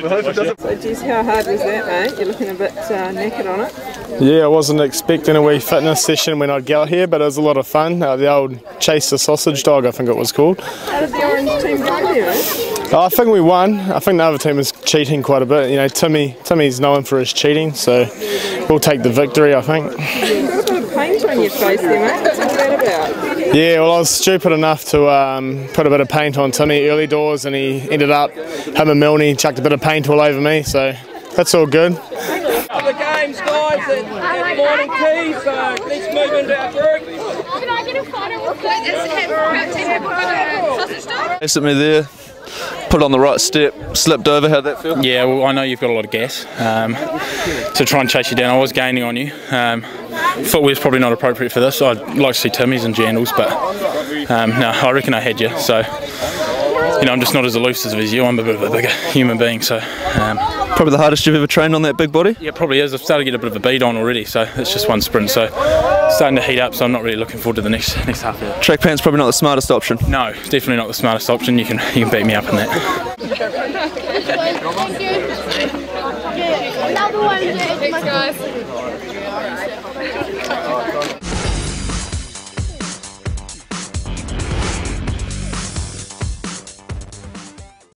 So geez, how hard was that, mate? You're looking a bit knackered on it. Yeah, I wasn't expecting a wee fitness session when I'd get out here, but it was a lot of fun. The old Chase the Sausage Dog, I think it was called. How did the orange team go there, eh? I think we won. I think the other team was cheating quite a bit. You know, Timmy's known for his cheating, so we'll take the victory, I think. You've got a bit of paint on your face there, mate. What's that about? Yeah, well, I was stupid enough to put a bit of paint on Timmy early doors, and he ended up, him and Milne chucked a bit of paint all over me, so that's all good. The games, guys, at morning tea, so let's move into our group. Can I get a photo with that? Sausage dog? They sent me there, put on the right step, slipped over. How'd that feel? Yeah, well, I know you've got a lot of gas, so try and chase you down. I was gaining on you. Footwear's probably not appropriate for this. I'd like to see Timmy's and Jandals, but no, I reckon I had you. So, you know, I'm just not as elusive as you. I'm a bit of a bigger human being, so. Probably the hardest you've ever trained on that big body? Yeah, probably is. I've started to get a bit of a beat on already, so it's just one sprint. So, starting to heat up, so I'm not really looking forward to the next half hour. Track pants probably not the smartest option. No, definitely not the smartest option. You can beat me up in that. Another one, guys.